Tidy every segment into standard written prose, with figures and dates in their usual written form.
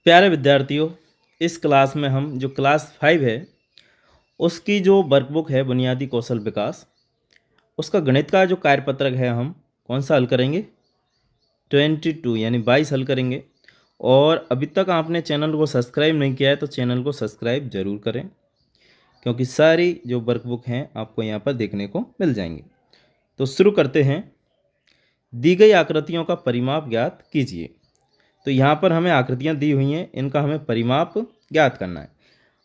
प्यारे विद्यार्थियों, इस क्लास में हम जो क्लास 5 है उसकी जो वर्कबुक है बुनियादी कौशल विकास, उसका गणित का जो कार्यपत्रक है हम कौन सा हल करेंगे 22 यानी 22 हल करेंगे। और अभी तक आपने चैनल को सब्सक्राइब नहीं किया है तो चैनल को सब्सक्राइब ज़रूर करें, क्योंकि सारी जो वर्कबुक हैं आपको यहाँ पर देखने को मिल जाएंगी। तो शुरू करते हैं। दी गई आकृतियों का परिमाप ज्ञात कीजिए। तो यहाँ पर हमें आकृतियाँ दी हुई हैं, इनका हमें परिमाप ज्ञात करना है।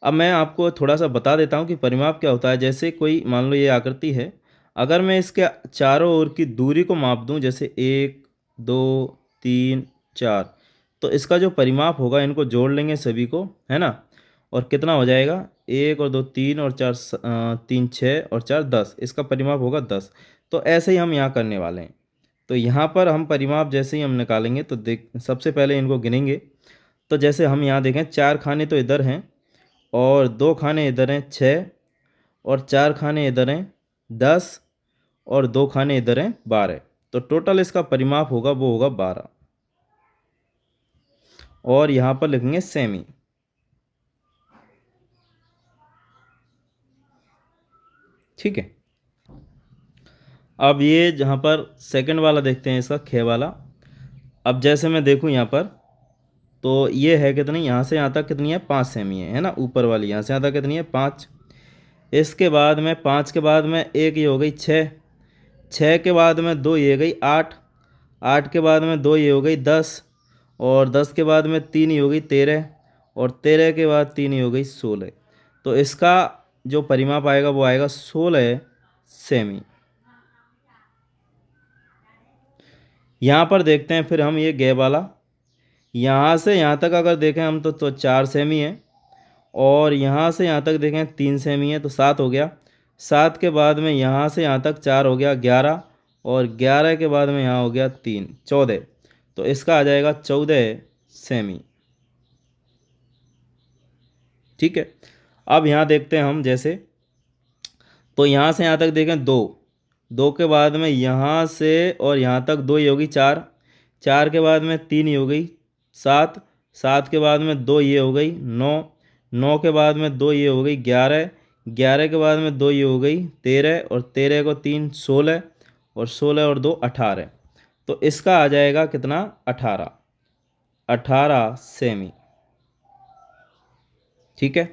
अब मैं आपको थोड़ा सा बता देता हूँ कि परिमाप क्या होता है। जैसे कोई मान लो ये आकृति है, अगर मैं इसके चारों ओर की दूरी को माप दूँ, जैसे 1 2 3 4, तो इसका जो परिमाप होगा इनको जोड़ लेंगे सभी को, है ना। और कितना हो जाएगा 1 और 2 3 और 4 3 6 और 4 10, इसका परिमाप होगा 10। तो ऐसे ही हम यहाँ करने वाले हैं। तो यहाँ पर हम परिमाप जैसे ही हम निकालेंगे तो देख सबसे पहले इनको गिनेंगे। तो जैसे हम यहाँ देखें 4 खाने तो इधर हैं और 2 खाने इधर हैं 6, और 4 खाने इधर हैं 10, और 2 खाने इधर हैं 12। तो टोटल इसका परिमाप होगा वो होगा 12। और यहाँ पर लिखेंगे सेमी। ठीक है। अब ये जहाँ पर सेकंड वाला देखते हैं, इसका खे वाला। अब जैसे मैं देखूँ यहाँ पर, तो ये है कितनी, यहाँ से यहाँ तक कितनी है 5 सेमी है ना। ऊपर वाली यहाँ से यहाँ तक कितनी है 5। इसके बाद में 5 के बाद में एक ये हो गई 6, 6 के बाद में 2 ये गई 8, 8 के बाद में 2 ये हो गई 10, और 10 के बाद में 3 ये हो गई 13, और 13 के बाद 3 ये हो गई 16। तो इसका जो परिमाप आएगा वो आएगा 16 सेमी। यहाँ पर देखते हैं फिर हम ये गैप वाला। यहाँ से यहाँ तक अगर देखें हम तो 4 सेमी है, और यहाँ से यहाँ तक देखें 3 सेमी है, तो 7 हो गया। 7 के बाद में यहाँ से यहाँ तक 4 हो गया 11, और 11 के बाद में यहाँ हो गया 3 14। तो इसका आ जाएगा 14 सेमी। ठीक है। अब यहाँ देखते हैं हम, जैसे तो यहाँ से यहाँ तक देखें 2, 2 के बाद में यहाँ से और यहाँ तक 2 ये होगी 4, 4 के बाद में 3 ये हो गई 7, 7 के बाद में 2 ये हो गई 9, 9 के बाद में 2 ये हो गई 11, 11 के बाद में 2 ये हो गई 13, और 13 को 3 16, और 16 और 2 18। तो इसका आ जाएगा कितना 18, 18 सेमी। ठीक है।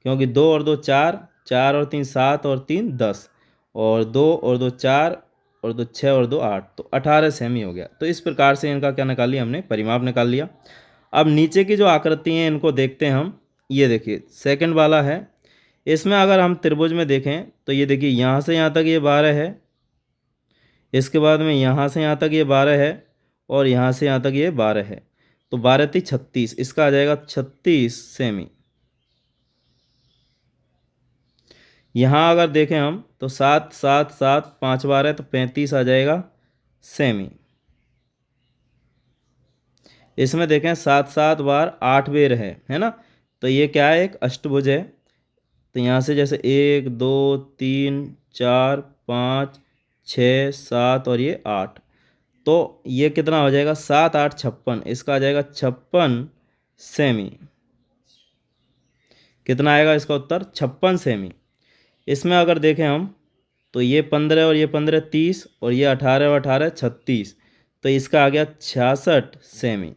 क्योंकि 2 और 2 4, 4 और 3 7, और 3 10, और 2 और 2 4, और 2 6 और 2 8, तो 18 सेमी हो गया। तो इस प्रकार से इनका क्या निकाल लिया हमने, परिमाप निकाल लिया। अब नीचे की जो आकृति हैं इनको देखते हैं हम। ये देखिए सेकंड वाला है, इसमें अगर हम त्रिभुज में देखें तो ये देखिए यहाँ से यहाँ तक ये 12 है, इसके बाद में यहाँ से यहाँ तक ये 12 है, और यहाँ से यहाँ तक ये 12 है। तो 12 3 36, इसका आ जाएगा 36 सेमी। यहाँ अगर देखें हम तो 7 7 7 5 12, तो 35 आ जाएगा सेमी। इसमें देखें 7 7 बार 8 बेर है ना। तो ये क्या है, एक अष्टभुज है। तो यहाँ से जैसे 1 2 3 4 5 6 7 और ये 8, तो ये कितना हो जाएगा 7 8 56, इसका आ जाएगा 56 सेमी। कितना आएगा इसका उत्तर 56 सेमी। इसमें अगर देखें हम तो ये 15 और ये 15 30, और ये 18 और 18 36, तो इसका आ गया 66 सेमी।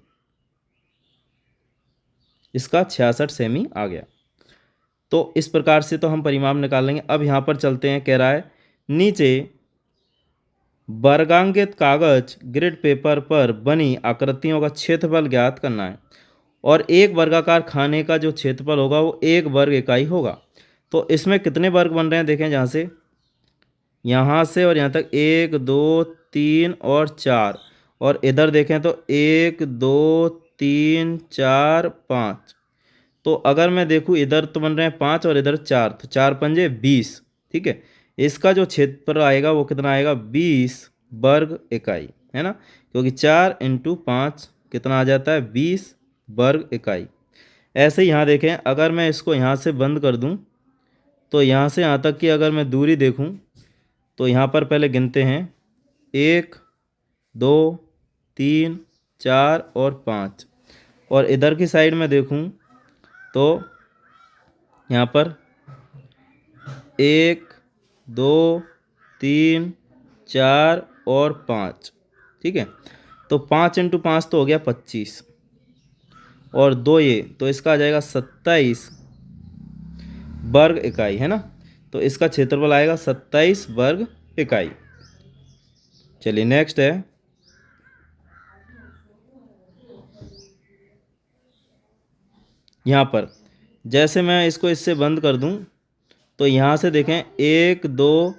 इसका 66 सेमी आ गया। तो इस प्रकार से तो हम परिमाप निकाल लेंगे। अब यहाँ पर चलते हैं, कह रहा है नीचे वर्गांकित कागज ग्रिड पेपर पर बनी आकृतियों का क्षेत्रफल ज्ञात करना है, और एक वर्गाकार खाने का जो क्षेत्रफल होगा वो 1 वर्ग इकाई होगा। तो इसमें कितने वर्ग बन रहे हैं देखें, यहाँ से और यहाँ तक 1 2 3 और 4, और इधर देखें तो 1 2 3 4 5। तो अगर मैं देखूँ इधर तो बन रहे हैं 5 और इधर 4, तो 4 पंजे 20। ठीक है। इसका जो क्षेत्रफल आएगा वो कितना आएगा 20 वर्ग इकाई, है ना। क्योंकि 4 इंटू 5 कितना आ जाता है 20 वर्ग इकाई। ऐसे ही यहाँ देखें, अगर मैं इसको यहाँ से बंद कर दूँ तो यहाँ से यहाँ तक की अगर मैं दूरी देखूँ तो यहाँ पर पहले गिनते हैं 1 2 3 4 और 5। और इधर की साइड में देखूं तो यहाँ पर 1 2 3 4 और 5, ठीक है। तो 5 × 5 तो हो गया 25 और 2 ये, तो इसका आ जाएगा 27 वर्ग इकाई, है ना। तो इसका क्षेत्रफल आएगा 27 वर्ग इकाई। चलिए नेक्स्ट है, यहाँ पर जैसे मैं इसको इससे बंद कर दूं तो यहाँ से देखें 1 2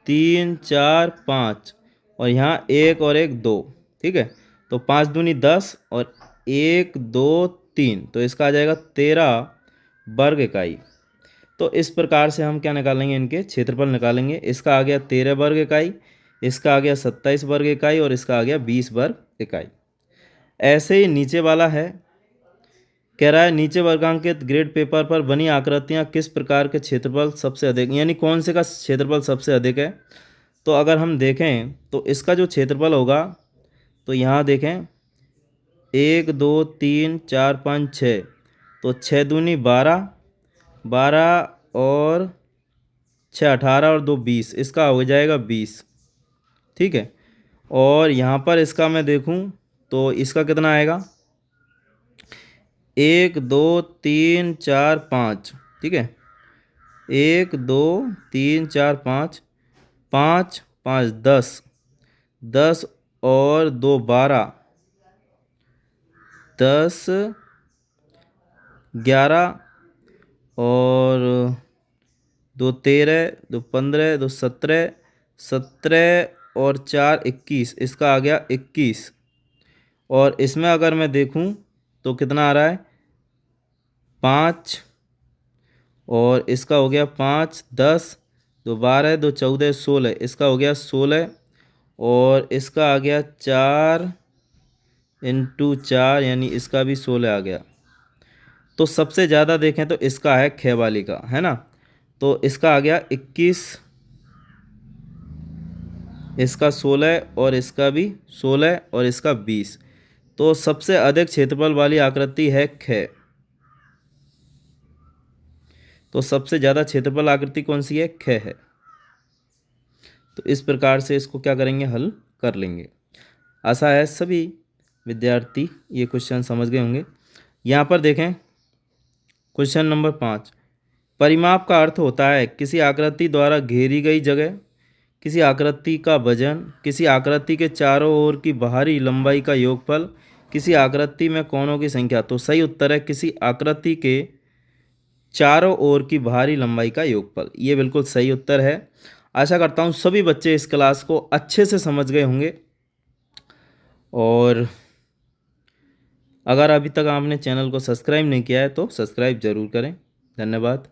3 4 5 और यहाँ 1 और 1 2, ठीक है। तो 5 दूनी 10 और 1 2 3, तो इसका आ जाएगा 13 वर्ग इकाई। तो इस प्रकार से हम क्या निकालेंगे, इनके क्षेत्रफल निकालेंगे। इसका आ गया 13 वर्ग इकाई, इसका आ गया 27 वर्ग इकाई और इसका आ गया 20 वर्ग इकाई। ऐसे ही नीचे वाला है, कह रहा है नीचे वर्गांकित ग्रेड पेपर पर बनी आकृतियां किस प्रकार के क्षेत्रफल सबसे अधिक, यानी कौन से का क्षेत्रफल सबसे अधिक है। तो अगर हम देखें तो इसका जो क्षेत्रफल होगा तो यहाँ देखें 1 2 3 4 5 6, तो 6 दूनी 12, 12 और 6 18 और 2 20, इसका हो जाएगा 20, ठीक है। और यहाँ पर इसका मैं देखूँ तो इसका कितना आएगा 1 2 3 4 5, ठीक है। 1 2 3 4 5, 5 5 10, 10 और 2 12, 10 11 और 2 13, 2 15, 2 17, 17 और 4 21, इसका आ गया 21। और इसमें अगर मैं देखूं तो कितना आ रहा है 5 और इसका हो गया 5 10, 2 12, 2 14 16, इसका हो गया 16 और इसका आ गया 4 × 4 यानी इसका भी 16 आ गया। तो सबसे ज़्यादा देखें तो इसका है ख वाली का, है ना। तो इसका आ गया 21, इसका 16 और इसका भी 16 और इसका 20। तो सबसे अधिक क्षेत्रफल वाली आकृति है ख। तो सबसे ज़्यादा क्षेत्रफल आकृति कौन सी है, ख है। तो इस प्रकार से इसको क्या करेंगे, हल कर लेंगे। आशा है सभी विद्यार्थी ये क्वेश्चन समझ गए होंगे। यहाँ पर देखें क्वेश्चन नंबर 5, परिमाप का अर्थ होता है किसी आकृति द्वारा घेरी गई जगह, किसी आकृति का वजन, किसी आकृति के चारों ओर की बाहरी लंबाई का योगफल, किसी आकृति में कोणों की संख्या। तो सही उत्तर है किसी आकृति के चारों ओर की बाहरी लंबाई का योगफल। ये बिल्कुल सही उत्तर है। आशा करता हूँ सभी बच्चे इस क्लास को अच्छे से समझ गए होंगे। और अगर अभी तक आपने चैनल को सब्सक्राइब नहीं किया है तो सब्सक्राइब ज़रूर करें। धन्यवाद।